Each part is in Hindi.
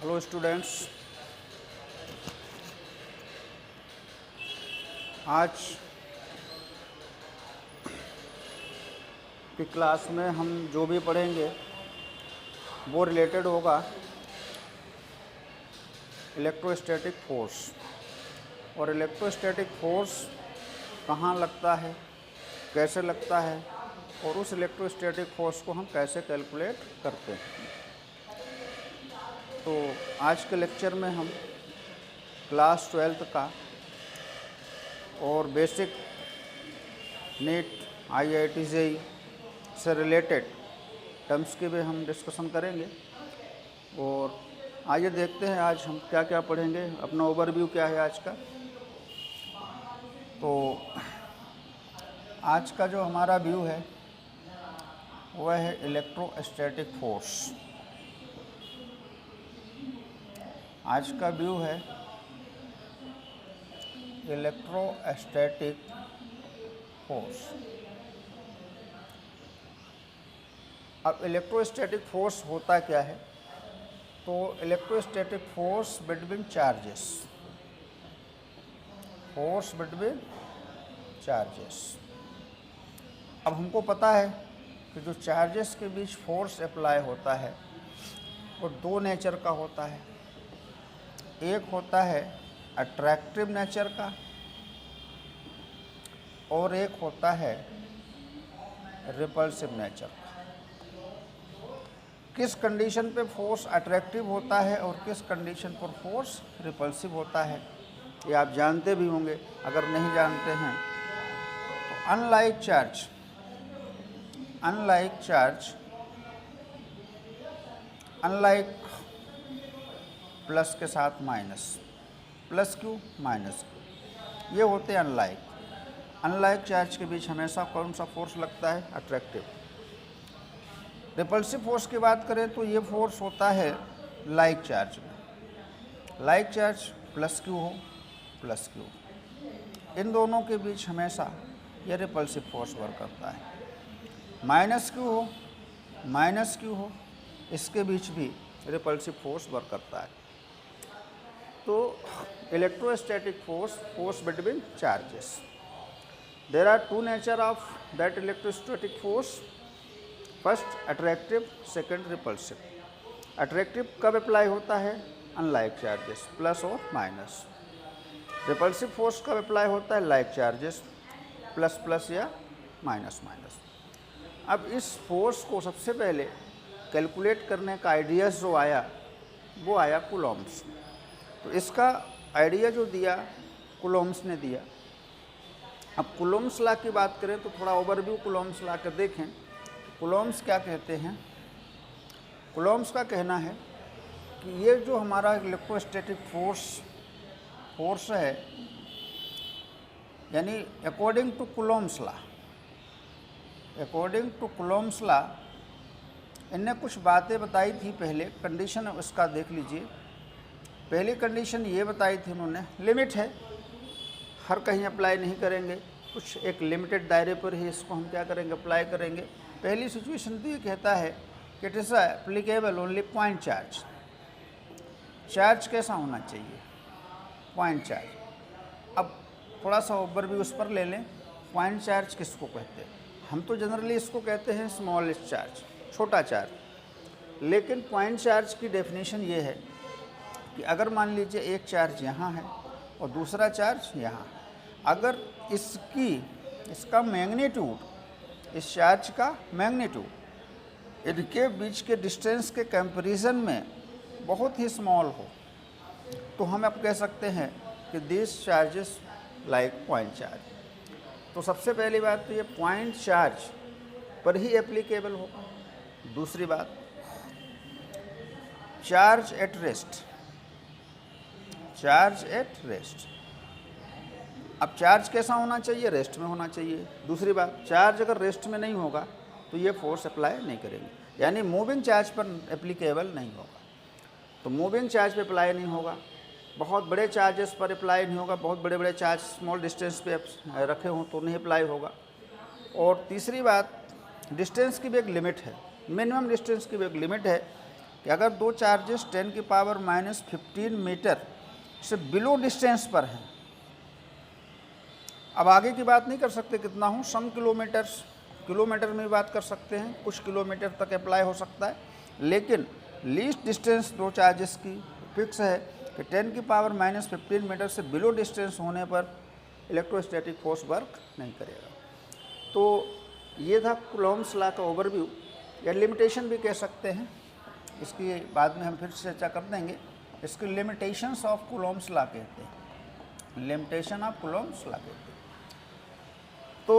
हेलो स्टूडेंट्स, आज की क्लास में हम जो भी पढ़ेंगे वो रिलेटेड होगा इलेक्ट्रोस्टैटिक फोर्स। और इलेक्ट्रोस्टैटिक फोर्स कहाँ लगता है, कैसे लगता है और उस इलेक्ट्रोस्टैटिक फोर्स को हम कैसे कैलकुलेट करते हैं। तो आज के लेक्चर में हम क्लास 12th का और बेसिक नीट IIT JEE से रिलेटेड टर्म्स की भी हम डिस्कशन करेंगे। और आइए देखते हैं आज हम क्या क्या पढ़ेंगे, अपना ओवरव्यू क्या है आज का। तो आज का जो हमारा व्यू है वह है इलेक्ट्रोस्टैटिक फोर्स। आज का व्यू है इलेक्ट्रोस्टैटिक फोर्स। अब इलेक्ट्रोस्टैटिक फोर्स होता क्या है? तो electrostatic force between charges, force between charges. अब हमको पता है कि जो चार्जेस के बीच फोर्स अप्लाई होता है वो दो नेचर का होता है। एक होता है अट्रैक्टिव नेचर का और एक होता है रिपल्सिव नेचर का। किस कंडीशन पे फोर्स अट्रैक्टिव होता है और किस कंडीशन पर फोर्स रिपल्सिव होता है ये आप जानते भी होंगे। अगर नहीं जानते हैं तो अनलाइक प्लस के साथ minus, plus Q minus Q, ये होते हैं अनलाइक चार्ज के बीच हमेशा कौन सा फोर्स लगता है? अट्रैक्टिव। रिपल्सिव फोर्स की बात करें तो ये फोर्स होता है लाइक चार्ज में। लाइक चार्ज प्लस क्यू हो प्लस क्यू, इन दोनों के बीच हमेशा ये रिपल्सिव फोर्स वर्क करता है। माइनस क्यू हो इसके बीच भी रिपल्सिव फोर्स वर्क करता है। तो electrostatic force between charges. There are two nature of that electrostatic force. First attractive, second repulsive. Attractive कब अप्लाई होता है? अनलाइक चार्जेस, प्लस और माइनस। रिपल्सिव फोर्स कब अप्लाई होता है? लाइक चार्जेस, प्लस प्लस या माइनस माइनस। अब इस फोर्स को सबसे पहले कैलकुलेट करने का आइडिया जो आया वो आया कूलॉम्स। तो इसका आइडिया जो दिया कूलॉम्स ने दिया। अब कूलॉम्स लॉ की बात करें तो थोड़ा ओवरव्यू कूलॉम्स लॉ का देखें। कूलॉम्स क्या कहते हैं? कूलॉम्स का कहना है कि ये जो हमारा इलेक्ट्रोस्टैटिक फोर्स है, यानी अकॉर्डिंग टू कूलॉम्स लॉ इनने कुछ बातें बताई थी। पहले कंडीशन उसका देख लीजिए। पहली कंडीशन ये बताई थी उन्होंने, लिमिट है, हर कहीं अप्लाई नहीं करेंगे, कुछ एक लिमिटेड दायरे पर ही इसको हम क्या करेंगे? अप्लाई करेंगे। पहली सिचुएशन तो ये कहता है कि it is applicable only point charge. Charge कैसा होना चाहिए? Point charge. अब थोड़ा सा ओवरव्यू उस पर ले लें। पॉइंट चार्ज किसको कहते हैं? हम तो जनरली इसको कहते हैं स्मॉलेस्ट चार्ज, छोटा चार्ज। लेकिन पॉइंट चार्ज की डेफिनेशन ये है कि अगर मान लीजिए एक चार्ज यहाँ है और दूसरा चार्ज यहाँ, अगर इसका मैग्नीट्यूड, इस चार्ज का मैग्नीट्यूड इनके बीच के डिस्टेंस के कंपैरिजन में बहुत ही स्मॉल हो तो हम अब कह सकते हैं कि this charges like point charge. तो सबसे पहली बात तो ये पॉइंट चार्ज पर ही एप्लीकेबल होगा। दूसरी बात, चार्ज एट रेस्ट। अब चार्ज कैसा होना चाहिए? रेस्ट में होना चाहिए। दूसरी बात, चार्ज अगर रेस्ट में नहीं होगा तो ये फोर्स अप्लाई नहीं करेंगे, यानी मूविंग चार्ज पर एप्लीकेबल नहीं होगा। तो मूविंग चार्ज पे अप्लाई नहीं होगा, बहुत बड़े चार्जेस पर अप्लाई नहीं होगा, बहुत बड़े बड़े चार्ज स्मॉल डिस्टेंस पे रखे हों तो नहीं अप्लाई होगा। और तीसरी बात, डिस्टेंस की भी एक लिमिट है, मिनिमम डिस्टेंस की भी एक लिमिट है कि अगर दो चार्जेस 10⁻⁻15 मीटर से बिलो डिस्टेंस पर हैं, अब आगे की बात नहीं कर सकते कितना हो, सम किलोमीटर में बात कर सकते हैं, कुछ किलोमीटर तक अप्लाई हो सकता है, लेकिन लीस्ट डिस्टेंस दो चार्जेस की फिक्स है कि 10⁻⁻15 मीटर से बिलो डिस्टेंस होने पर इलेक्ट्रोस्टैटिक फोर्स वर्क नहीं करेगा। तो ये था कूलॉम्स लॉ का ओवरव्यू, या लिमिटेशन भी कह सकते हैं, इसकी बाद में हम फिर चर्चा कर देंगे। इसकी लिमिटेशंस ऑफ कूलॉम्स लॉ कहते हैं, लिमिटेशन ऑफ कूलॉम्स लॉ कहते हैं। तो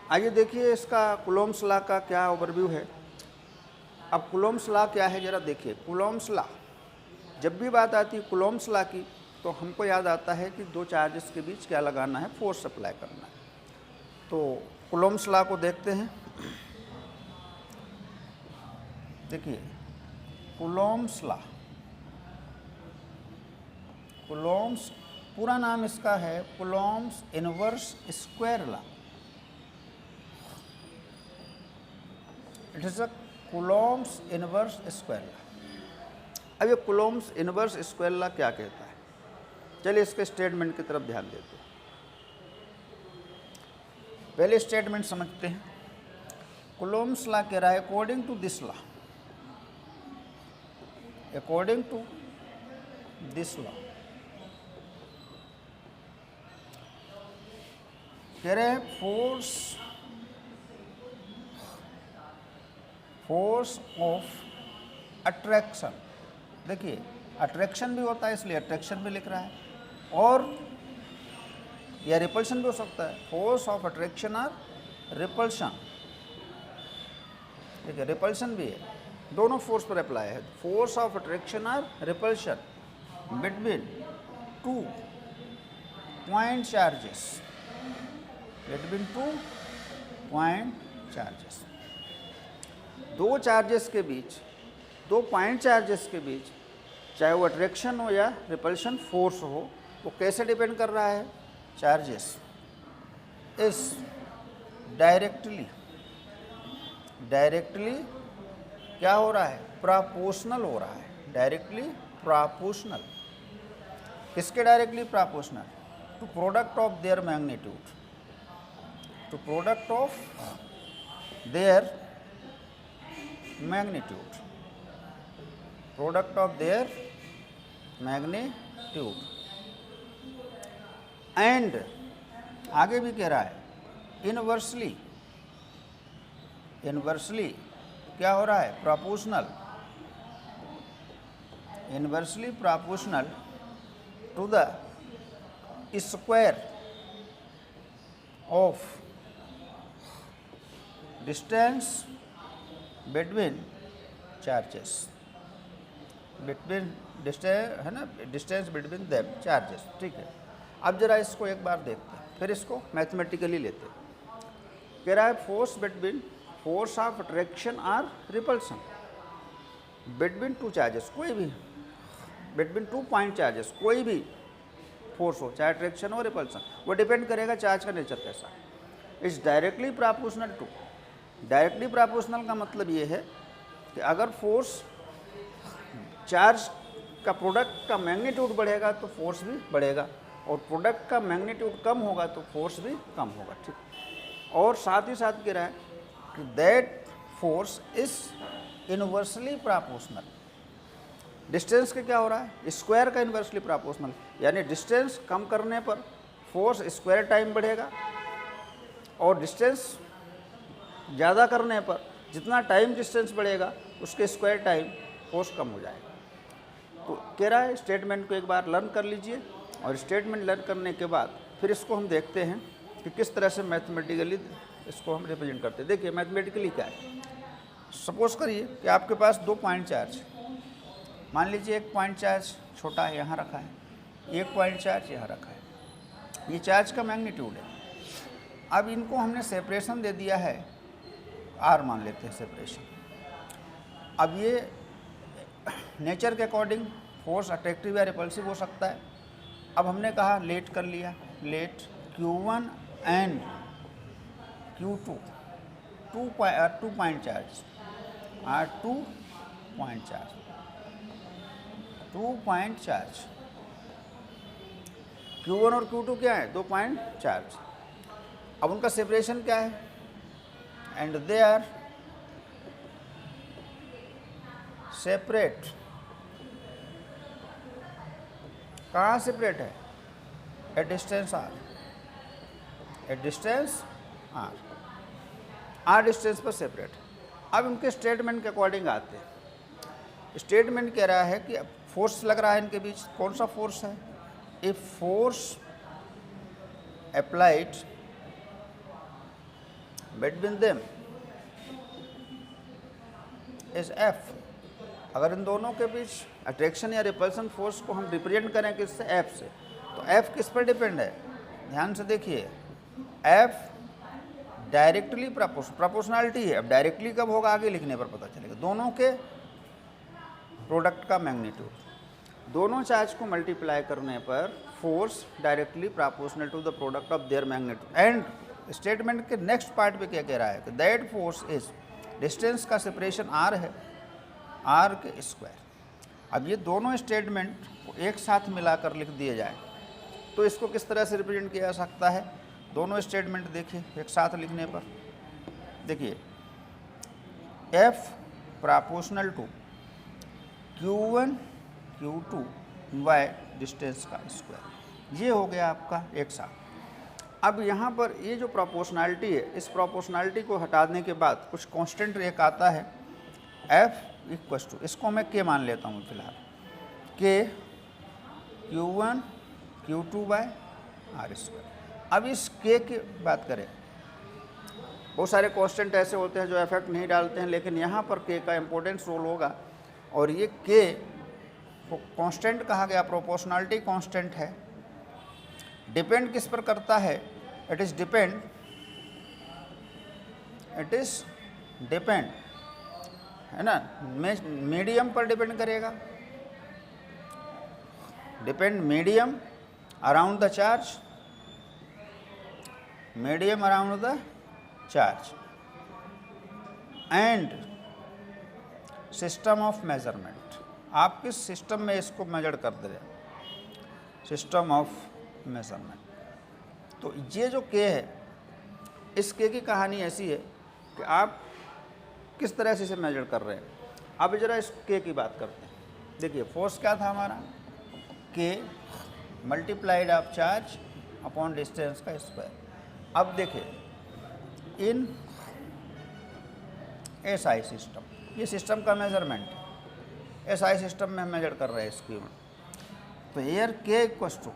आइए देखिए इसका कूलॉम्स लॉ का क्या ओवरव्यू है। अब कूलॉम्स लॉ क्या है ज़रा देखिए। कूलॉम्स लॉ, जब भी बात आती है कूलॉम्स लॉ की, तो हमको याद आता है कि दो चार्जेस के बीच क्या लगाना है, फोर्स अप्लाई करना है। तो कूलॉम्स लॉ को देखते हैं। देखिए कूलॉम्स लॉ, कूलॉम्स पूरा नाम इसका है Coulomb's inverse square law. It is a Coulomb's inverse square law. अब ये कूलॉम्स इनवर्स स्क्वायर लॉ क्या कहता है, चलिए इसके स्टेटमेंट की तरफ ध्यान देते हैं। पहले स्टेटमेंट समझते हैं। कूलॉम्स लॉ कह रहा है according to this law, according to this law कह रहे हैं फोर्स ऑफ अट्रैक्शन। देखिए अट्रैक्शन भी होता है इसलिए अट्रैक्शन भी लिख रहा है, और या रिपल्शन भी हो सकता है, फोर्स ऑफ अट्रैक्शन और रिपल्शन। ठीक है, रिपल्शन भी है, दोनों फोर्स पर अप्लाई है। फोर्स ऑफ अट्रैक्शन और repulsion between two point charges, between two point charges, दो चार्जेस के बीच, दो पॉइंट चार्जेस के बीच, चाहे वो अट्रैक्शन हो या रिपल्शन फोर्स हो, वो कैसे डिपेंड कर रहा है, चार्जेस इस डायरेक्टली क्या हो रहा है, प्रोपोर्शनल हो रहा है, डायरेक्टली प्रोपोर्शनल। किसके directly proportional, to product of their magnitude, to product of their magnitude, product of their magnitude. And आगे भी कह रहा है इनवर्सली, इनवर्सली क्या हो रहा है, proportional, inversely proportional to the square of distance between charges, between distance है ना, डिस्टेंस बिटवीन देम चार्जेस। ठीक है, अब जरा इसको एक बार देखते हैं, फिर इसको मैथमेटिकली लेते हैं। कह रहा है force between, force of attraction और रिपल्सन बिटवीन टू चार्जेस, कोई भी बिटवीन टू पॉइंट चार्जेस, कोई भी फोर्स हो, चाहे अट्रैक्शन हो रिपल्सन, वो डिपेंड करेगा चार्ज का नेचर कैसा। It's directly proportional to, directly proportional का मतलब ये है कि अगर फोर्स चार्ज का प्रोडक्ट का मैग्नीट्यूड बढ़ेगा तो फोर्स भी बढ़ेगा, और प्रोडक्ट का मैग्नीट्यूड कम होगा तो फोर्स भी कम होगा। ठीक, और साथ ही साथ कह रहा है कि that force is inversely proportional, distance के क्या हो रहा है, स्क्वायर का इनवर्सली प्रोपोर्शनल, यानी डिस्टेंस कम करने पर फोर्स स्क्वायर टाइम बढ़ेगा, और डिस्टेंस ज़्यादा करने पर जितना टाइम डिस्टेंस बढ़ेगा उसके स्क्वायर टाइम फोर्स कम हो जाएगा। तो कह रहा है स्टेटमेंट को एक बार लर्न कर लीजिए, और स्टेटमेंट लर्न करने के बाद फिर इसको हम देखते हैं कि किस तरह से मैथमेटिकली इसको हम रिप्रेजेंट करते हैं। देखिए मैथमेटिकली क्या है, सपोज करिए कि आपके पास दो पॉइंट चार्ज, मान लीजिए एक पॉइंट चार्ज छोटा है यहाँ रखा है, एक पॉइंट चार्ज यहाँ रखा है, ये चार्ज का मैग्नीट्यूड है। अब इनको हमने सेपरेशन दे दिया है, आर मान लेते हैं सेपरेशन। अब ये नेचर के अकॉर्डिंग फोर्स अट्रैक्टिव या रिपल्सिव हो सकता है। अब हमने कहा लेट कर लिया, let Q1 and Q2 two point charge are two point charge, 2 point charge. Q1 और Q2 क्या है? 2 पॉइंट चार्ज। अब उनका सेपरेशन क्या है? And they are separate. कहाँ सेपरेट है? At distance r, at distance r distance पर सेपरेट। अब उनके स्टेटमेंट के अकॉर्डिंग आते हैं। स्टेटमेंट कह रहा है कि फोर्स लग रहा है इनके बीच, कौन सा फोर्स है? If force applied between them is F. अगर इन दोनों के बीच अट्रैक्शन या रिपल्सन फोर्स को हम रिप्रेजेंट करें किससे? एफ से, तो एफ किस पर डिपेंड है? ध्यान से देखिए, एफ डायरेक्टली प्रोपोर्शनलिटी है। अब डायरेक्टली कब होगा? आगे लिखने पर पता चलेगा। दोनों के प्रोडक्ट का मैग्नीट्यूड, दोनों चार्ज को मल्टीप्लाई करने पर force directly proportional to the product of their magnitude. And statement के नेक्स्ट पार्ट पे क्या कह रहा है कि दैट फोर्स इज, डिस्टेंस का सेपरेशन आर है, आर के स्क्वायर। अब ये दोनों स्टेटमेंट को एक साथ मिलाकर लिख दिए जाए तो इसको किस तरह से रिप्रेजेंट किया जा सकता है? दोनों स्टेटमेंट देखिए एक साथ लिखने पर, देखिए F proportional to Q1 Q2 by distance का स्क्वायर, ये हो गया आपका एक साथ। अब यहाँ पर ये जो प्रोपोर्शनलिटी है, इस प्रोपोर्शनलिटी को हटाने के बाद कुछ कांस्टेंट एक आता है, एफ इक्वस टू, इसको मैं के मान लेता हूँ फिलहाल, के Q1 Q2 bye are square. अब इस के की बात करें, बहुत सारे कांस्टेंट ऐसे होते हैं जो इफेक्ट नहीं डालते हैं, लेकिन यहाँ पर के का इम्पोर्टेंस रोल होगा। और ये के को कांस्टेंट कहा गया, प्रोपोर्शनलिटी कांस्टेंट है। डिपेंड किस पर करता है? इट इज़ डिपेंड है ना, मीडियम पर डिपेंड करेगा। Depend medium around the charge, medium around the charge and system of measurement. आप किस सिस्टम में इसको मेजर कर दे रहे हैं? System of measurement. तो ये जो के है, इस के की कहानी ऐसी है कि आप किस तरह से इसे मेजर कर रहे हैं। अब जरा इस के की बात करते हैं। देखिए फोर्स क्या था हमारा? के multiplied of charge upon distance का स्क्वायर। अब देखिए इन एसआई सिस्टम, ये सिस्टम का मेजरमेंट है, एसआई सिस्टम में हम मेजर कर रहे हैं इसकी। तो एयर के इक्वस टू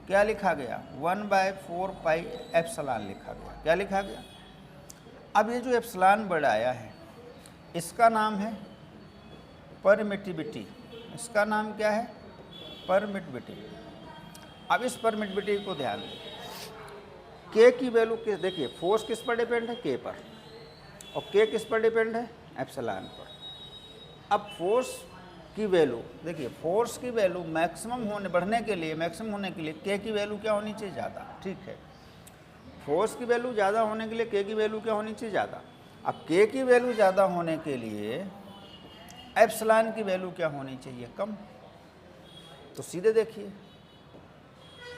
क्या लिखा गया? 1/4 पाई एप्सिलॉन लिखा गया। क्या लिखा गया? अब ये जो एप्सिलॉन वर्ड आया है, इसका नाम है परमिटिविटी। इसका नाम क्या है? परमिटिविटी। अब इस परमिटिविटी को ध्यान दें, के की वैल्यू किस, देखिए फोर्स किस पर डिपेंड है? के पर। और के किस पर डिपेंड है? एप्सिलॉन पर। अब फोर्स की वैल्यू देखिए, फोर्स की वैल्यू मैक्सिमम होने बढ़ने के लिए, मैक्सिमम होने के लिए के की वैल्यू क्या होनी चाहिए? ज़्यादा। ठीक है, फोर्स की वैल्यू ज़्यादा होने के लिए के की वैल्यू क्या होनी चाहिए? ज़्यादा। अब के की वैल्यू ज़्यादा होने के लिए एप्सिलॉन की वैल्यू क्या होनी चाहिए? कम। तो सीधे देखिए,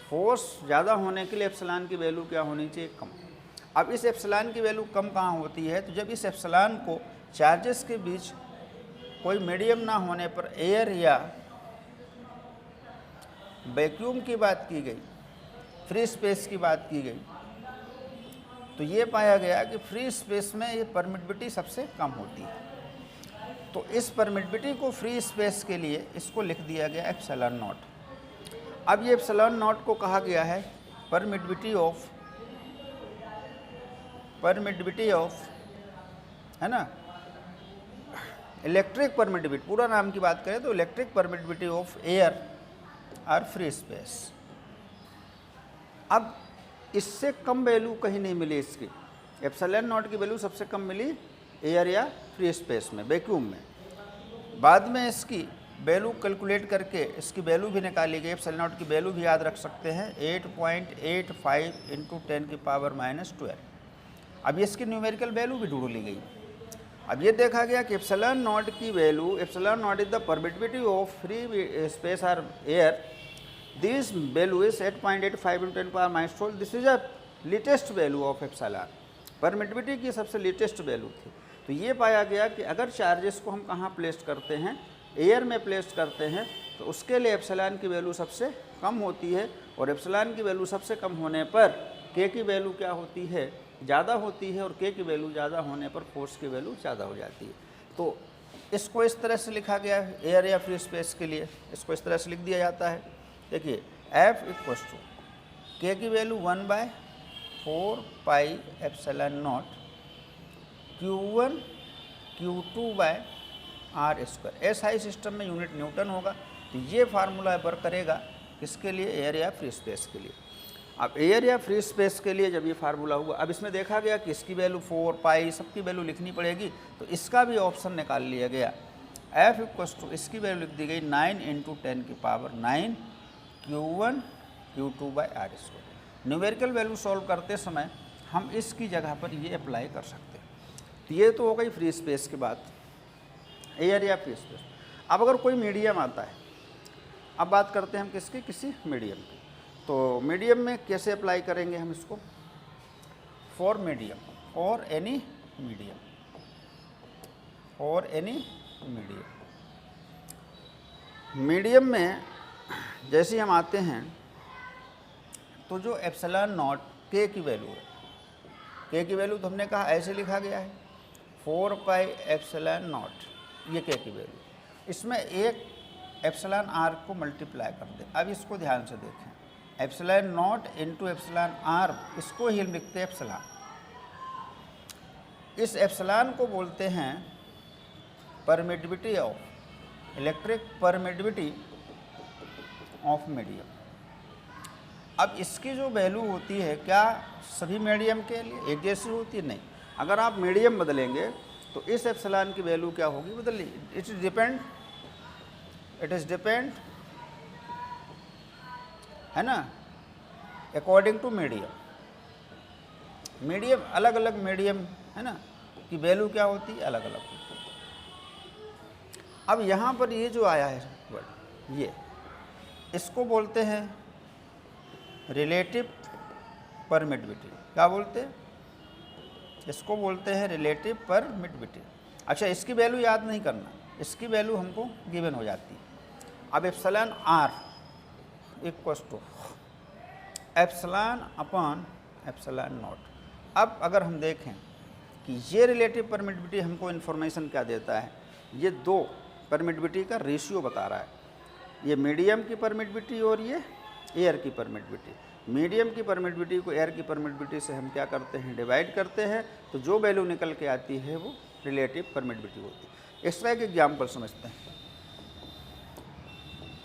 फोर्स ज़्यादा होने के लिए एप्सिलॉन की वैल्यू क्या होनी चाहिए? कम। अब इस एप्सिलॉन की वैल्यू कम कहाँ होती है? तो जब इस एप्सिलॉन को चार्जेस के बीच कोई मीडियम ना होने पर एयर या वैक्यूम की बात की गई, फ्री स्पेस की बात की गई, तो ये पाया गया कि फ्री स्पेस में ये परमिटिविटी सबसे कम होती है। तो इस परमिटिविटी को फ्री स्पेस के लिए इसको लिख दिया गया एप्सिलॉन नॉट। अब ये एप्सिलॉन नॉट को कहा गया है परमिटिविटी ऑफ है ना, इलेक्ट्रिक परमिटिविटी। पूरा नाम की बात करें तो इलेक्ट्रिक परमिटिविटी ऑफ एयर और फ्री स्पेस। अब इससे कम वैल्यू कहीं नहीं मिली इसकी। एप्सिलॉन नॉट की वैल्यू सबसे कम मिली एयर या फ्री स्पेस में, वैक्यूम में। बाद में इसकी वैल्यू कैलकुलेट करके इसकी वैल्यू भी निकाली गई। एप्सिलॉन नॉट की वैल्यू भी याद रख सकते हैं, 8.85 × 10⁻⁻12। अब इसकी न्यूमेरिकल वैल्यू भी ढूंढ ली गई। अब ये देखा गया कि एप्सिलॉन नॉट की value, epsilon not is the permittivity of free space और air, this value is 8.85 × 10⁻⁻⁴। This is a latest value of epsilon, permittivity की सबसे लेटेस्ट वैल्यू थी। तो ये पाया गया कि अगर चार्जेस को हम कहाँ प्लेस करते हैं, एयर में प्लेस करते हैं, तो उसके लिए एप्सिलॉन की वैल्यू सबसे कम होती है, और एप्सिलॉन की वैल्यू सबसे कम होने पर के की वैल्यू क्या होती है, ज़्यादा होती है, और के की वैल्यू ज़्यादा होने पर फोर्स की वैल्यू ज़्यादा हो जाती है। तो इसको इस तरह से लिखा गया है एयर या फ्री स्पेस के लिए, इसको इस तरह से लिख दिया जाता है। देखिए F इक्वल्स टू के की value 1/4πε0 Q1 Q2/r²। SI system में यूनिट न्यूटन होगा, तो ये फार्मूला वर्क करेगा किसके लिए, एयर या फ्री स्पेस के लिए। अब एयर या फ्री स्पेस के लिए जब ये फार्मूला हुआ, अब इसमें देखा गया कि इसकी वैल्यू 4 पाई सबकी वैल्यू लिखनी पड़ेगी, तो इसका भी ऑप्शन निकाल लिया गया। F इक्वल्स टू इसकी वैल्यू लिख दी गई 9 × 10⁹ Q1 Q2/r²। Numerical value solve करते समय हम इसकी जगह पर ये अप्लाई कर सकते हैं। तो ये तो हो गई फ्री स्पेस की बात, एयर या फ्री स्पेस। अब अगर कोई मीडियम आता है, अब बात करते हैं हम किसकी, किसी मीडियम की। तो मीडियम में कैसे अप्लाई करेंगे हम इसको, फॉर मीडियम और एनी मीडियम, और एनी मीडियम। मीडियम में जैसे हम आते हैं, तो जो एप्सिलॉन नॉट के की वैल्यू है, के की वैल्यू तो हमने कहा ऐसे लिखा गया है 4πε0, ये के की वैल्यू। इसमें एक एप्सिलॉन आर को मल्टीप्लाई कर दें। अब इसको ध्यान से देखें, epsilon naught into epsilon r, इसको ही हम लिखते हैं एप्सिलॉन। इस एप्सिलॉन को बोलते हैं permittivity of, electric permittivity of medium. अब इसकी जो वैल्यू होती है, क्या सभी मीडियम के लिए एक जैसी होती है, नहीं। अगर आप मीडियम बदलेंगे तो इस एप्सिलॉन की वैल्यू क्या होगी, बदल, इट इज डिपेंड है ना, अकॉर्डिंग टू मीडियम। मीडियम अलग अलग मीडियम है ना की वैल्यू क्या होती है, अलग अलग होती है। अब यहाँ पर ये जो आया है वर्ड, ये इसको बोलते हैं रिलेटिव परमिटिविटी। क्या बोलते हैं, इसको बोलते हैं रिलेटिव परमिटिविटी। अच्छा, इसकी वैल्यू याद नहीं करना, इसकी वैल्यू हमको गिवन हो जाती है। अब epsilon r equals to epsilon upon epsilon naught. अब अगर हम देखें कि ये रिलेटिव परमिटिविटी हमको इन्फॉर्मेशन क्या देता है, ये दो परमिटिविटी का रेशियो बता रहा है, ये मीडियम की परमिटिविटी और ये एयर की परमिटिविटी। मीडियम की परमिटिविटी को एयर की परमिटिविटी से हम क्या करते हैं, डिवाइड करते हैं, तो जो वैल्यू निकल के आती है वो रिलेटिव परमिटिविटी होती है। इस तरह के एग्जाम्पल समझते हैं।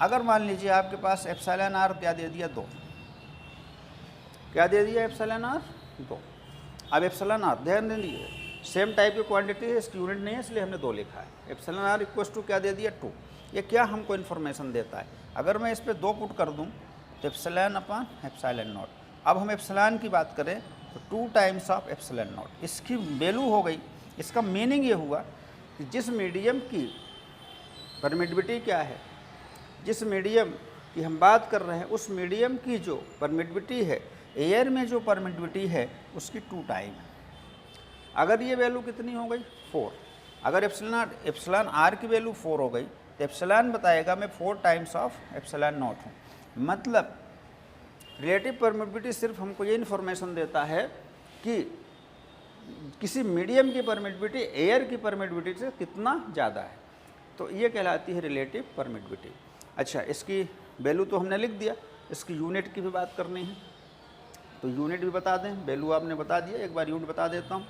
अगर मान लीजिए आपके पास एप्सिलॉन आर क्या दे दिया, 2, क्या दे दिया एप्सिलॉन आर 2। अब एप्सिलॉन आर ध्यान दे दीजिए, सेम टाइप की क्वांटिटी है, इसकी यूनिट नहीं है, इसलिए हमने 2 लिखा है। एप्सिलॉन आर इक्वल्स टू क्या दे दिया, 2। ये क्या हमको इन्फॉर्मेशन देता है, अगर मैं इस पर 2 पुट कर दूं तो एप्सिलॉन अपॉन एप्सिलॉन नॉट। अब हम एप्सिलॉन की बात करें तो 2 टाइम्स ऑफ एप्सिलॉन नॉट, इसकी वैल्यू हो गई। इसका मीनिंग ये हुआ कि जिस मीडियम की परमिटिविटी क्या है, जिस मीडियम की हम बात कर रहे हैं, उस मीडियम की जो परमिटिविटी है, एयर में जो परमिटिविटी है, उसकी 2 टाइम है। अगर ये वैल्यू कितनी हो गई, 4। अगर एप्सिलॉन आर की वैल्यू 4 हो गई तो एप्सिलॉन बताएगा मैं 4 टाइम्स ऑफ एप्सिलॉन नॉट हूँ। मतलब रिलेटिव परमिटिविटी सिर्फ हमको ये इन्फॉर्मेशन देता है कि किसी मीडियम की परमिटिविटी एयर की परमिटिविटी से कितना ज़्यादा है, तो ये कहलाती है रिलेटिव परमिटिविटी। अच्छा, इसकी वैल्यू तो हमने लिख दिया, इसकी यूनिट की भी बात करनी है, तो यूनिट भी बता दें। वैल्यू आपने बता दिया, एक बार यूनिट बता देता हूँ।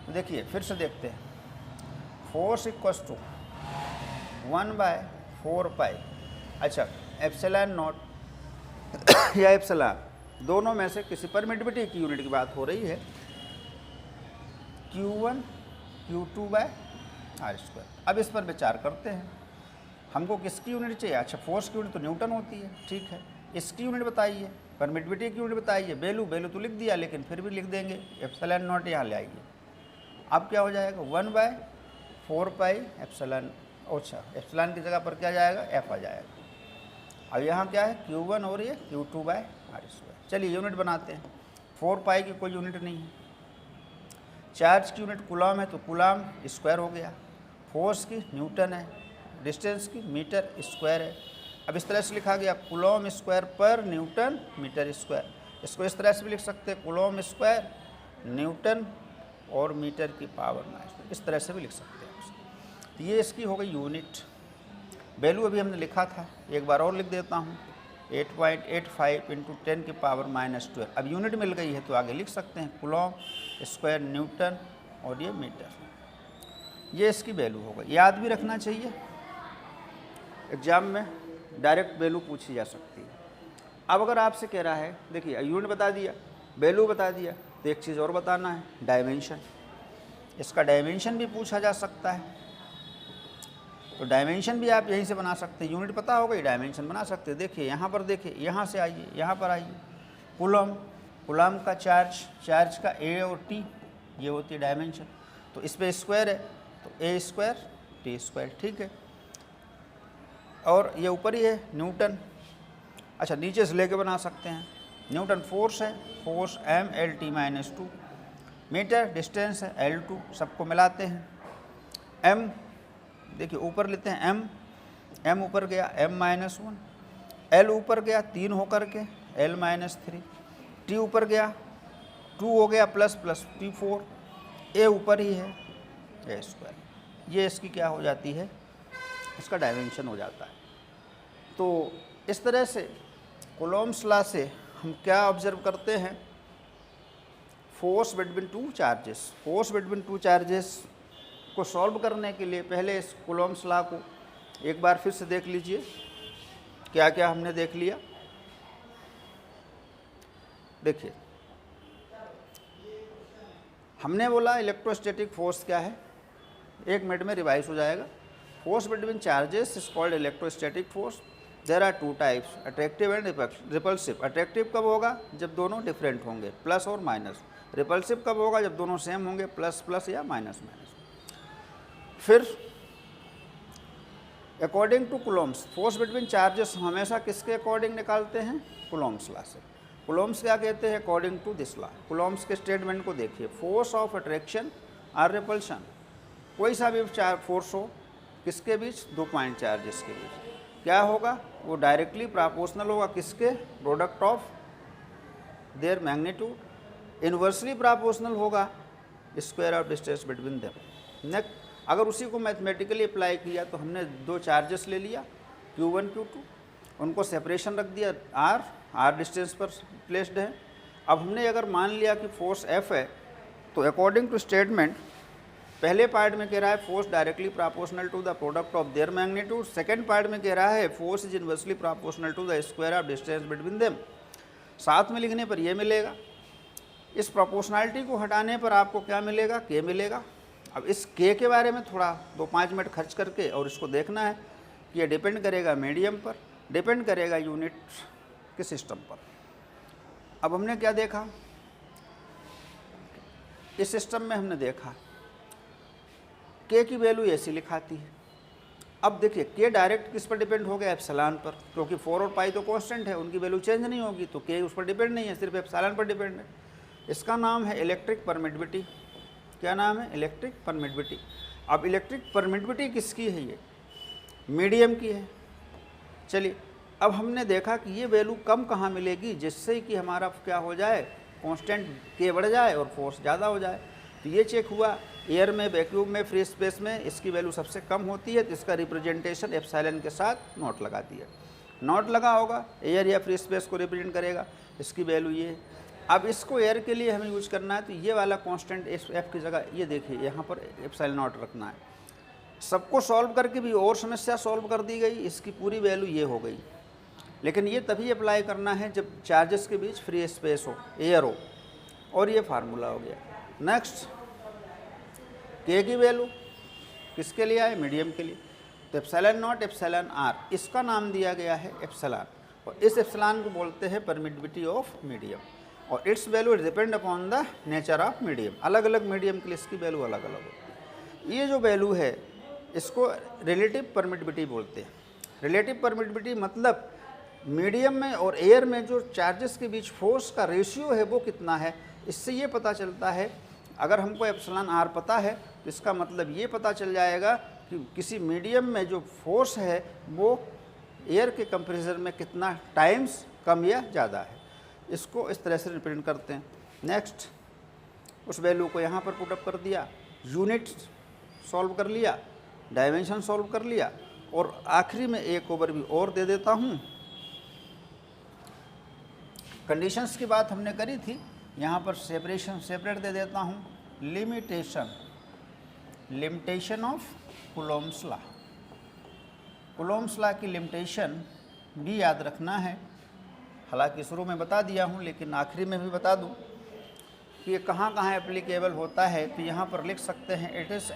तो देखिए फिर से देखते हैं, फोर्स इक्वल्स टू 1/4π। अच्छा, एप्सिलॉन नॉट या एप्सिलॉन, दोनों में से किसी परमिटिविटी की यूनिट की बात हो रही है, Q1 Q2/r²। अब इस पर विचार करते हैं, हमको किसकी यूनिट चाहिए। अच्छा, फोर्स की यूनिट तो न्यूटन होती है, ठीक है। इसकी यूनिट बताइए, परमिटिविटी की यूनिट बताइए। वैल्यू तो लिख दिया, लेकिन फिर भी लिख देंगे, एप्सिलॉन नॉट यहाँ ले आइए। अब क्या हो जाएगा 1/4πε, अच्छा एप्सिलॉन की जगह पर क्या जाएगा एफ आ जाएगा। अब यहाँ क्या है Q1 और ये Q2/r²। चलिए यूनिट बनाते हैं। 4π की कोई यूनिट नहीं है, चार्ज की यूनिट कूलम है तो कूलम स्क्वायर हो गया, फोर्स की न्यूटन है, डिस्टेंस की मीटर स्क्वायर है। अब इस तरह से लिखा गया कूलम स्क्वायर पर न्यूटन मीटर स्क्वायर। इसको इस तरह से भी लिख सकते हैं कूलम स्क्वायर न्यूटन और मीटर की पावर -, इस तरह से भी लिख सकते हैं। तो ये इसकी हो गई यूनिट। वैल्यू अभी हमने लिखा था, एक बार और लिख देता हूँ 8.85 × 10 की पावर -12। अब यूनिट मिल गई है तो आगे लिख सकते हैं कूलम स्क्वायर न्यूटन और ये मीटर, ये इसकी वैल्यू होगा। याद भी रखना चाहिए, एग्जाम में डायरेक्ट वैल्यू पूछी जा सकती है। अब अगर आपसे कह रहा है देखिए यूनिट बता दिया, वैल्यू बता दिया, तो एक चीज़ और बताना है डायमेंशन। इसका डायमेंशन भी पूछा जा सकता है, तो डायमेंशन भी आप यहीं से बना सकते हैं। यूनिट पता होगा, डायमेंशन बना सकते हैं। देखिए यहाँ पर देखिए, यहाँ से आइए, यहाँ पर आइए, कूलम का चार्ज का ए और टी, ये होती है डायमेंशन। तो इस पर स्क्वायर है तो A² T², ठीक है। और ये ऊपर ही है न्यूटन। अच्छा नीचे से लेके बना सकते हैं। न्यूटन फोर्स है, फोर्स mLT-2, मीटर डिस्टेंस है L2, सबको मिलाते हैं। m देखिए ऊपर लेते हैं m ऊपर गया m-1, L ऊपर गया 3 होकर के L-3, T ऊपर गया 2 हो गया प्लस T4, A ऊपर ही है A²। ये इसकी क्या हो जाती है, इसका डायमेंशन हो जाता है। तो इस तरह से कूलम्स लॉ से हम क्या ऑब्जर्व करते हैं, फोर्स बिटवीन टू चार्जेस को सॉल्व करने के लिए पहले इस कूलम्स लॉ को एक बार फिर से देख लीजिए, क्या क्या हमने देख लिया। देखिए हमने बोला इलेक्ट्रोस्टैटिक फोर्स क्या है, 1 मिनट में रिवाइज हो जाएगा। Force between charges is called electrostatic force. There are 2 types, attractive and repulsive. Attractive कब होगा, जब दोनों डिफरेंट होंगे, प्लस और माइनस। रिपल्सिव कब होगा, जब दोनों सेम होंगे, प्लस या माइनस। फिर according to Coulomb's, force between charges हमेशा किसके अकॉर्डिंग निकालते हैं, कूलम्स लॉ से। कूलम्स क्या कहते हैं, according to this law. Coulomb's के स्टेटमेंट को देखिए, फोर्स ऑफ अट्रैक्शन और रिपल्शन, कोई सा भी फोर्स हो किसके बीच, 2 पॉइंट चार्जेस के बीच, क्या होगा, वो डायरेक्टली प्रोपोर्शनल होगा किसके, product of their magnitude. Inversely proportional होगा square of distance between them. Next अगर उसी को मैथमेटिकली अप्लाई किया तो हमने 2 चार्जेस ले लिया Q1 Q2, उनको सेपरेशन रख दिया, r डिस्टेंस पर प्लेस्ड है। अब हमने अगर मान लिया कि फोर्स F है, तो अकॉर्डिंग टू स्टेटमेंट पहले पार्ट में कह रहा है force directly proportional to the product of their magnitude, second part में कह रहा है force is inversely proportional to the square of distance between them. साथ में लिखने पर ये मिलेगा, इस प्रोपोर्शनलिटी को हटाने पर आपको क्या मिलेगा, K मिलेगा। अब इस K के बारे में थोड़ा 2-5 मिनट खर्च करके और इसको देखना है कि ये डिपेंड करेगा मीडियम पर, डिपेंड करेगा यूनिट के सिस्टम पर। अब हमने क्या देखा, इस सिस्टम में हमने देखा K की वैल्यू ऐसी लिखाती है। अब देखिए K डायरेक्ट किस पर डिपेंड हो गया, एप्सिलॉन पर, क्योंकि 4 और पाई तो कांस्टेंट है, उनकी वैल्यू चेंज नहीं होगी, तो K उस पर डिपेंड नहीं है, सिर्फ एप्सिलॉन पर डिपेंड है। इसका नाम है इलेक्ट्रिक परमिटिविटी। क्या नाम है, इलेक्ट्रिक परमिटिविटी। अब इलेक्ट्रिक परमिटिविटी किसकी है, ये मीडियम की है। चलिए अब हमने देखा कि ये वैल्यू कम कहाँ मिलेगी, जिससे कि हमारा क्या हो जाए, कांस्टेंट K बढ़ जाए और फोर्स ज़्यादा हो जाए। तो ये चेक हुआ, एयर में, वैक्यूम में, फ्री स्पेस में इसकी वैल्यू सबसे कम होती है, तो इसका रिप्रेजेंटेशन एप्सिलॉन के साथ नॉट लगा दिया। नॉट लगा होगा, एयर या फ्री स्पेस को रिप्रेजेंट करेगा, इसकी वैल्यू ये है। अब इसको एयर के लिए हमें यूज करना है, तो ये वाला कांस्टेंट F की जगह ये देखिए यहाँ पर एप्सिलॉन नॉट रखना है। सबको सॉल्व करके भी और समस्या सॉल्व कर दी गई, इसकी पूरी वैल्यू ये हो गई। लेकिन ये तभी अप्लाई करना है जब चार्जेस के बीच फ्री स्पेस हो, एयर हो, और ये फार्मूला हो गया। नेक्स्ट K की वैल्यू किसके लिए आए, मीडियम के लिए, तो एप्सिलॉन नॉट एप्सिलॉन r, इसका नाम दिया गया है एप्सिलॉन, और इस एप्सिलॉन को बोलते हैं परमिटिविटी ऑफ मीडियम। और it's value depend upon the nature of medium. अलग अलग मीडियम के लिए इसकी वैल्यू अलग अलग होती है। ये जो वैल्यू है इसको रिलेटिव परमिटिविटी बोलते हैं। रिलेटिव परमिटिविटी मतलब मीडियम में और एयर में जो चार्जेस के बीच फोर्स का रेशियो है वो कितना है। इससे ये पता चलता है, अगर हमको एप्सिलॉन आर पता है तो इसका मतलब ये पता चल जाएगा कि किसी मीडियम में जो फोर्स है वो एयर के कंपैरिजन में कितना टाइम्स कम या ज़्यादा है। इसको इस तरह से रिप्रेजेंट करते हैं। नेक्स्ट, उस वैल्यू को यहाँ पर पुटअप कर दिया, यूनिट सॉल्व कर लिया, डायमेंशन सॉल्व कर लिया, और आखिरी में एक ओवरव्यू और दे देता हूँ। कंडीशंस की बात हमने करी थी, यहाँ पर सेपरेट दे देता हूँ। Limitation of Coulomb's law. Coulomb's law की लिमिटेशन भी याद रखना है। हालांकि शुरू में बता दिया हूँ लेकिन आखिरी में भी बता दूँ कि ये कहाँ कहाँ एप्लीकेबल होता है। तो यहाँ पर लिख सकते हैं it is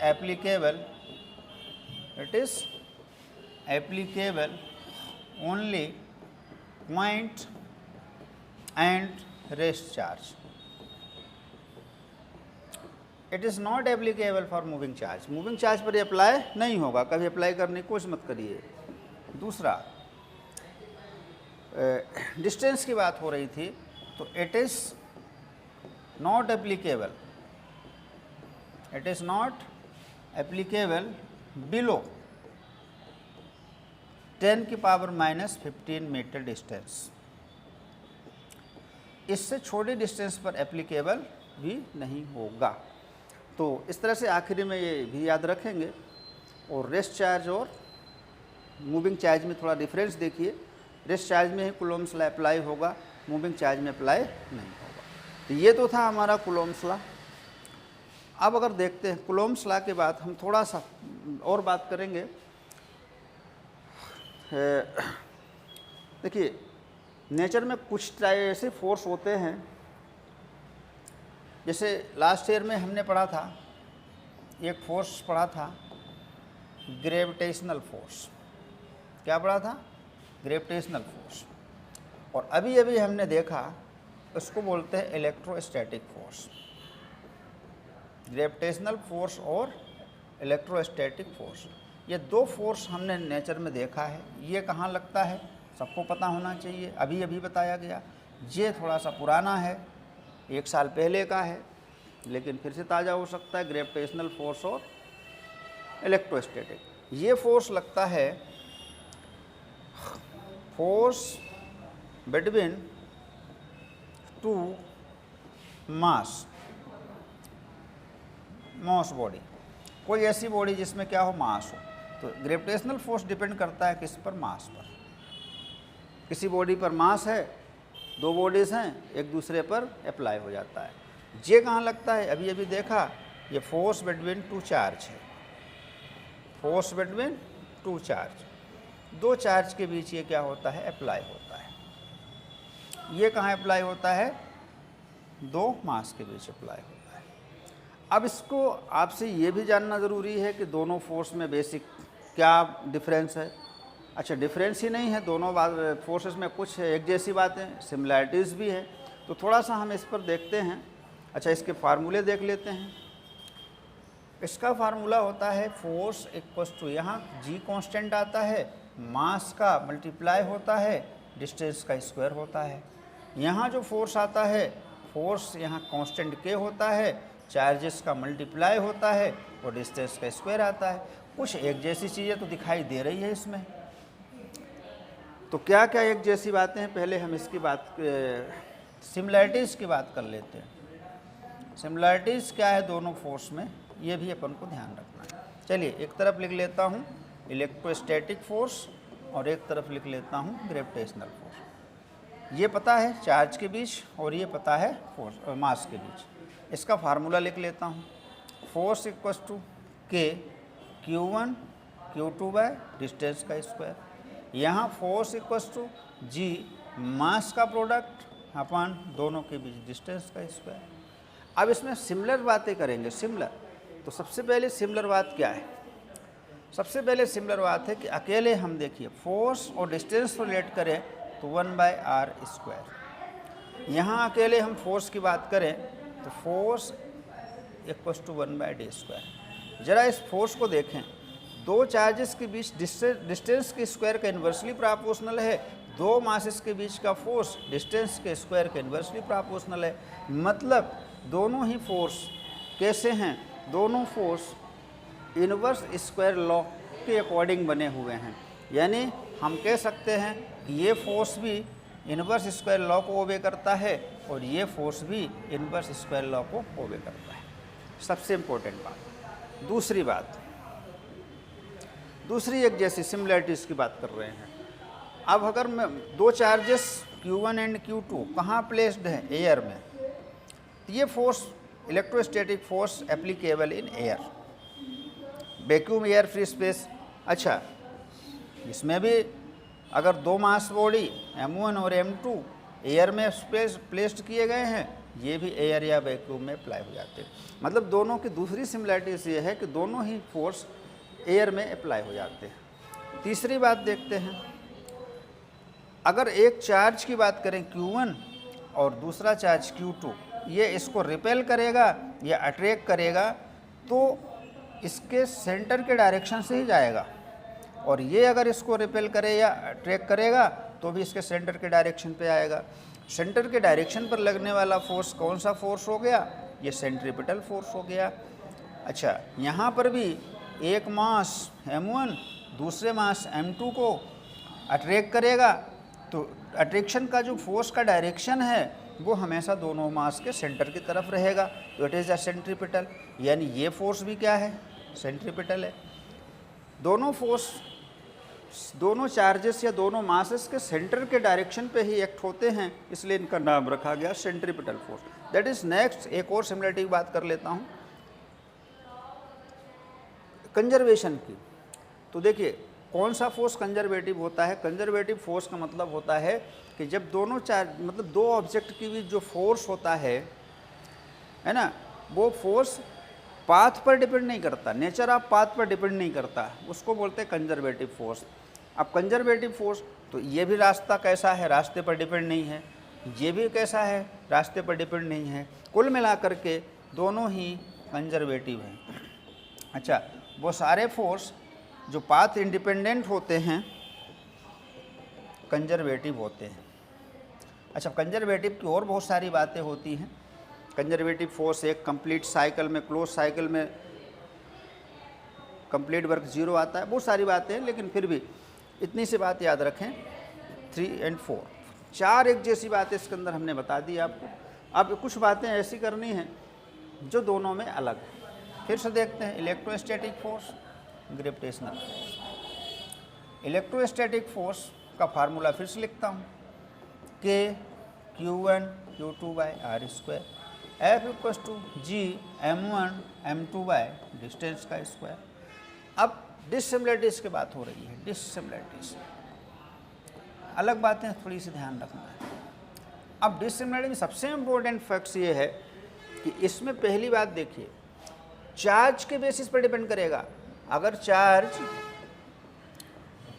applicable only point and rest charge. It is not applicable for moving charge. Moving charge पर अप्लाई नहीं होगा, कभी अप्लाई करने की कोशिश मत करिए। दूसरा, डिस्टेंस की बात हो रही थी तो it is not applicable below 10⁻⁻15 meter distance. इससे छोटे डिस्टेंस पर एप्लीकेबल भी नहीं होगा। तो इस तरह से आखिरी में ये भी याद रखेंगे। और रेस्ट चार्ज और मूविंग चार्ज में थोड़ा डिफरेंस देखिए। रेस्ट चार्ज में ही कूलोम्ब्स लॉ अप्लाई होगा, मूविंग चार्ज में अप्लाई नहीं होगा। तो ये तो था हमारा कूलोम्ब्स लॉ। अब अगर देखते हैं कूलोम्ब्स लॉ के बाद हम थोड़ा सा और बात करेंगे। देखिए, नेचर में कुछ ऐसे फोर्स होते हैं, जैसे लास्ट ईयर में हमने पढ़ा था, एक फोर्स पढ़ा था ग्रेविटेशनल फोर्स। क्या पढ़ा था? Gravitational force. और अभी अभी हमने देखा उसको बोलते हैं इलेक्ट्रोस्टैटिक फोर्स। ग्रेविटेशनल फोर्स और इलेक्ट्रोस्टैटिक फोर्स, ये दो फोर्स हमने नेचर में देखा है। ये कहाँ लगता है सबको पता होना चाहिए, अभी अभी बताया गया। ये थोड़ा सा पुराना है, 1 साल पहले का है, लेकिन फिर से ताज़ा हो सकता है। ग्रेविटेशनल फोर्स और इलेक्ट्रोस्टैटिक, ये फोर्स लगता है force between two mass body. कोई ऐसी बॉडी जिसमें क्या हो, मास हो। तो ग्रेविटेशनल फोर्स डिपेंड करता है किस पर? मास पर। किसी बॉडी पर मास है, दो बॉडीज़ हैं, एक दूसरे पर अप्लाई हो जाता है। ये कहाँ लगता है? अभी अभी देखा, ये फोर्स बिटवीन टू चार्ज है। फोर्स बिटवीन टू चार्ज, दो चार्ज के बीच ये क्या होता है? अप्लाई होता है। ये कहाँ अप्लाई होता है? दो मास के बीच अप्लाई होता है। अब इसको आपसे ये भी जानना ज़रूरी है कि दोनों फोर्स में बेसिक क्या डिफरेंस है। अच्छा, डिफरेंस ही नहीं है, दोनों फोर्सेस में कुछ एक जैसी बातें, सिमिलैरिटीज़ भी है। तो थोड़ा सा हम इस पर देखते हैं। अच्छा, इसके फार्मूले देख लेते हैं। इसका फार्मूला होता है फोर्स इक्वल्स टू, यहाँ जी कांस्टेंट आता है, मास का मल्टीप्लाई होता है, डिस्टेंस का स्क्वायर होता है। यहाँ जो फोर्स आता है, फोर्स यहाँ कांस्टेंट के होता है, चार्जेस का मल्टीप्लाई होता है और डिस्टेंस का स्क्वायर आता है। कुछ एक जैसी चीज़ें तो दिखाई दे रही है इसमें। तो क्या क्या एक जैसी बातें हैं, पहले हम इसकी बात सिमिलैरिटीज़ की बात कर लेते हैं। सिमिलैरिटीज़ क्या है दोनों फोर्स में, ये भी अपन को ध्यान रखना है। चलिए, एक तरफ लिख लेता हूँ इलेक्ट्रोस्टैटिक फोर्स और एक तरफ लिख लेता हूँ ग्रेविटेशनल फोर्स। ये पता है चार्ज के बीच और ये पता है फोर्स मास के बीच। इसका फार्मूला लिख लेता हूँ। फोर्स इक्वल्स टू के Q1 Q2 बाय डिस्टेंस का स्क्वायर। यहाँ फोर्स इक्वल्स टू जी मास का प्रोडक्ट अपन दोनों के बीच डिस्टेंस का स्क्वायर। अब इसमें सिमिलर बातें करेंगे। सिमिलर, तो सबसे पहले सिमिलर बात क्या है? सबसे पहले सिमिलर बात है कि अकेले हम देखिए फोर्स और डिस्टेंस को रिलेट करें तो 1/r²। यहाँ अकेले हम फोर्स की बात करें तो फोर्स इक्वल्स टू 1/d²। ज़रा इस फोर्स को देखें, दो चार्जेस के बीच डिस्टेंस के स्क्वायर का इन्वर्सली प्रोपोर्शनल है, दो मासेस के बीच का फोर्स डिस्टेंस के स्क्वायर के इन्वर्सली प्रोपोर्शनल है। मतलब दोनों ही फोर्स कैसे हैं, दोनों फोर्स इन्वर्स स्क्वायर लॉ के अकॉर्डिंग बने हुए हैं। यानी हम कह सकते हैं कि ये फोर्स भी इन्वर्स स्क्वायर लॉ को ओबे करता है और ये फोर्स भी इन्वर्स स्क्वायर लॉ को ओबे करता है। सबसे इम्पोर्टेंट बात। दूसरी एक जैसी सिमिलरिटीज़ की बात कर रहे हैं। अब अगर मैं दो चार्जेस Q1 एंड Q2 कहाँ प्लेस्ड हैं, एयर में, तो ये force electrostatic force applicable in air, vacuum air free space. अच्छा, इसमें भी अगर दो मास बॉडी M1 और M2 एयर में प्लेस्ड किए गए हैं, ये भी एयर या वैक्यूम में अप्लाई हो जाते हैं। मतलब दोनों की दूसरी सिमिलरिटीज ये है कि दोनों ही फोर्स एयर में अप्लाई हो जाते हैं। तीसरी बात देखते हैं, अगर एक चार्ज की बात करें Q1 और दूसरा चार्ज Q2, ये इसको रिपेल करेगा या अट्रैक्ट करेगा तो इसके सेंटर के डायरेक्शन से ही जाएगा, और ये अगर इसको रिपेल करे या अट्रैक्ट करेगा तो भी इसके सेंटर के डायरेक्शन पे आएगा। सेंटर के डायरेक्शन पर लगने वाला फोर्स कौन सा फोर्स हो गया, ये सेंट्रीपिटल फोर्स हो गया। अच्छा, यहाँ पर भी एक मास M1 दूसरे मास M2 को अट्रैक्ट करेगा तो अट्रैक्शन का जो फोर्स का डायरेक्शन है वो हमेशा दोनों मास के सेंटर की तरफ रहेगा, तो इट इज़ अ सेंट्रीपिटल। यानी ये फोर्स भी क्या है, सेंट्रीपिटल है। दोनों फोर्स दोनों चार्जेस या दोनों मासेस के सेंटर के डायरेक्शन पे ही एक्ट होते हैं, इसलिए इनका नाम रखा गया centripetal force. That is next. एक और सिमिलरिटी की बात कर लेता हूँ, कंजर्वेशन की। तो देखिए कौन सा फोर्स कंजर्वेटिव होता है। कंजर्वेटिव फोर्स का मतलब होता है कि जब दोनों चार्ज मतलब दो ऑब्जेक्ट के बीच जो फोर्स होता है ना, वो फोर्स पाथ पर डिपेंड नहीं करता, नेचर ऑफ पाथ पर डिपेंड नहीं करता, उसको बोलते हैं कंजर्वेटिव फोर्स। अब कंजर्वेटिव फोर्स, तो ये भी रास्ता कैसा है, रास्ते पर डिपेंड नहीं है, ये भी कैसा है, रास्ते पर डिपेंड नहीं है। कुल मिलाकर के दोनों ही कंजर्वेटिव हैं। अच्छा, वो सारे फोर्स जो पाथ इंडिपेंडेंट होते हैं कंजर्वेटिव होते हैं। अच्छा, कंजर्वेटिव की और बहुत सारी बातें होती हैं। कंजर्वेटिव फोर्स एक कंप्लीट साइकिल में, क्लोज साइकिल में कंप्लीट वर्क 0 आता है, बहुत सारी बातें हैं, लेकिन फिर भी इतनी सी बात याद रखें, 3 और 4 4 एक जैसी बातें इसके अंदर हमने बता दी आपको। अब कुछ बातें ऐसी करनी हैं जो दोनों में अलग है। फिर से देखते हैं, electrostatic force, gravitational force. Electrostatic force का फार्मूला फिर से लिखता हूँ, K Q1 Q2/r², F equals to G M1 M2 distance का स्क्वायर। अब डिससिमिलरिटीज़ की बात हो रही है। डिससिमिलरिटीज़ अलग बातें, थोड़ी सी ध्यान रखना है। अब डिससिमिलरिटी में सबसे इम्पोर्टेंट फैक्ट्स ये है कि इसमें पहली बात देखिए, चार्ज के बेसिस पर डिपेंड करेगा। अगर चार्ज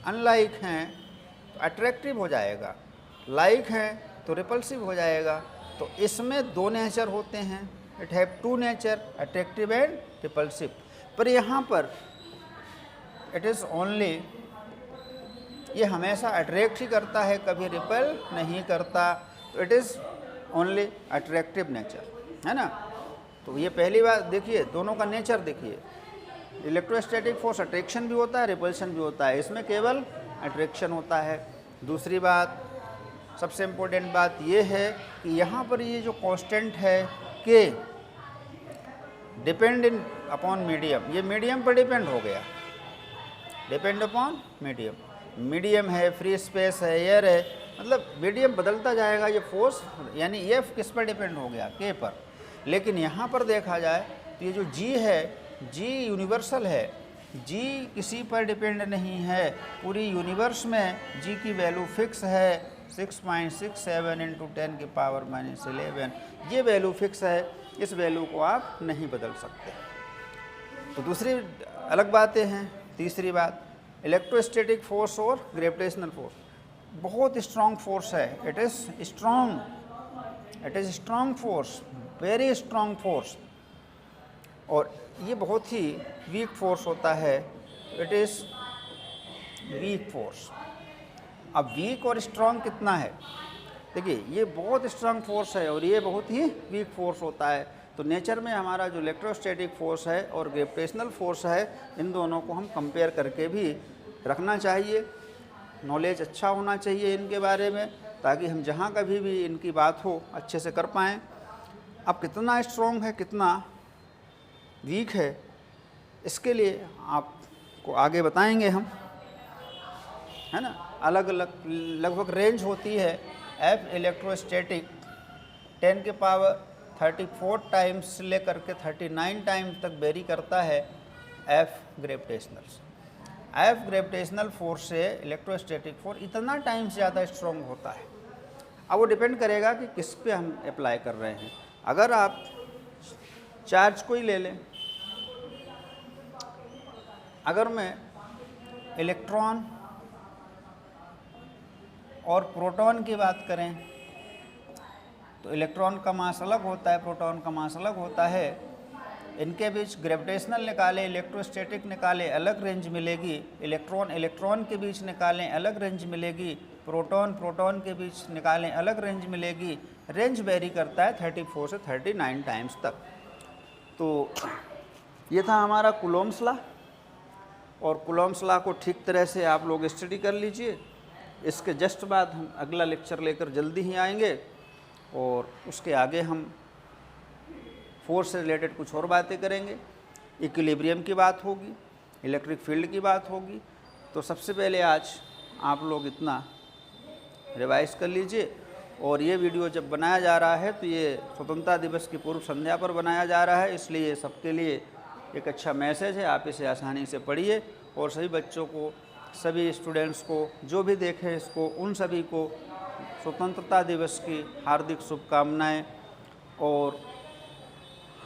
अनलाइक हैं तो अट्रैक्टिव हो जाएगा, लाइक हैं तो रिपल्सिव हो जाएगा। तो इसमें दो नेचर होते हैं, it have two nature, attractive and repulsive. पर यहाँ पर इट इज़ ओनली, ये हमेशा अट्रैक्ट ही करता है, कभी रिपेल नहीं करता, तो it is only attractive nature, है ना। तो ये पहली बात देखिए, दोनों का नेचर देखिए। इलेक्ट्रोस्टैटिक फोर्स अट्रैक्शन भी होता है, रिपल्शन भी होता है, इसमें केवल अट्रैक्शन होता है। दूसरी बात, सबसे इम्पोर्टेंट बात ये है कि यहाँ पर ये जो कांस्टेंट है कि डिपेंड इन अपॉन मीडियम, ये मीडियम पर डिपेंड हो गया, डिपेंड अपॉन मीडियम। मीडियम है, फ्री स्पेस है, एयर है, मतलब मीडियम बदलता जाएगा ये फोर्स, यानी एफ किस पर डिपेंड हो गया, के पर। लेकिन यहाँ पर देखा जाए तो ये जो जी है, जी यूनिवर्सल है, जी किसी पर डिपेंड नहीं है। पूरी यूनिवर्स में जी की वैल्यू फिक्स है, 6.67 × 10⁻⁻11, ये वैल्यू फिक्स है, इस वैल्यू को आप नहीं बदल सकते। तो दूसरी अलग बातें हैं। तीसरी बात, इलेक्ट्रोस्टैटिक फोर्स और ग्रेविटेशनल फोर्स बहुत स्ट्रॉन्ग फोर्स है, it is strong it is strong force, very strong force. और ये बहुत ही वीक फोर्स होता है, इट इज़ वीक फोर्स। अब वीक और स्ट्रॉन्ग कितना है, देखिए ये बहुत स्ट्रॉन्ग फोर्स है और ये बहुत ही वीक फोर्स होता है। तो नेचर में हमारा जो इलेक्ट्रोस्टैटिक फोर्स है और ग्रेविटेशनल फोर्स है, इन दोनों को हम कंपेयर करके भी रखना चाहिए। नॉलेज अच्छा होना चाहिए इनके बारे में, ताकि हम जहाँ कभी भी इनकी बात हो अच्छे से कर पाएँ। अब कितना स्ट्रॉन्ग है कितना वीक है, इसके लिए आपको आगे बताएंगे हम, है ना। अलग अलग लगभग रेंज होती है। एफ इलेक्ट्रोस्टैटिक 10 के पावर 34 टाइम्स से लेकर के 39 टाइम्स तक वेरी करता है F gravitational. F gravitational force से इलेक्ट्रोस्टैटिक फोर्स इतना टाइम ज़्यादा स्ट्रॉन्ग होता है। अब वो डिपेंड करेगा कि किस पे हम अप्लाई कर रहे हैं। अगर आप चार्ज को ही ले लें, अगर मैं इलेक्ट्रॉन और प्रोटॉन की बात करें तो इलेक्ट्रॉन का मास अलग होता है, प्रोटॉन का मास अलग होता है। इनके बीच ग्रेविटेशनल निकाले, इलेक्ट्रोस्टैटिक निकाले, अलग रेंज मिलेगी। इलेक्ट्रॉन इलेक्ट्रॉन के बीच निकालें, अलग रेंज मिलेगी। प्रोटॉन प्रोटॉन के बीच निकालें, अलग रेंज मिलेगी। रेंज वेरी करता है 34 से 39 टाइम्स तक। तो ये था हमारा कूलॉम्स लॉ, और कूलॉम्स लॉ को ठीक तरह से आप लोग स्टडी कर लीजिए। इसके जस्ट बाद हम अगला लेक्चर लेकर जल्दी ही आएंगे, और उसके आगे हम फोर्स से रिलेटेड कुछ और बातें करेंगे। इक्विलिब्रियम की बात होगी, इलेक्ट्रिक फील्ड की बात होगी। तो सबसे पहले आज आप लोग इतना रिवाइज कर लीजिए। और ये वीडियो जब बनाया जा रहा है तो ये स्वतंत्रता दिवस की पूर्व संध्या पर बनाया जा रहा है, इसलिए सबके लिए एक अच्छा मैसेज है। आप इसे आसानी से पढ़िए, और सभी बच्चों को, सभी स्टूडेंट्स को, जो भी देखें इसको, उन सभी को स्वतंत्रता दिवस की हार्दिक शुभकामनाएं। और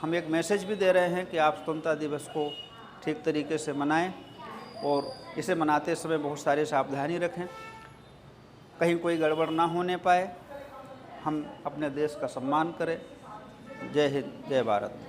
हम एक मैसेज भी दे रहे हैं कि आप स्वतंत्रता दिवस को ठीक तरीके से मनाएं, और इसे मनाते समय बहुत सारी सावधानी रखें, कहीं कोई गड़बड़ ना होने पाए। हम अपने देश का सम्मान करें। जय हिंद, जय भारत।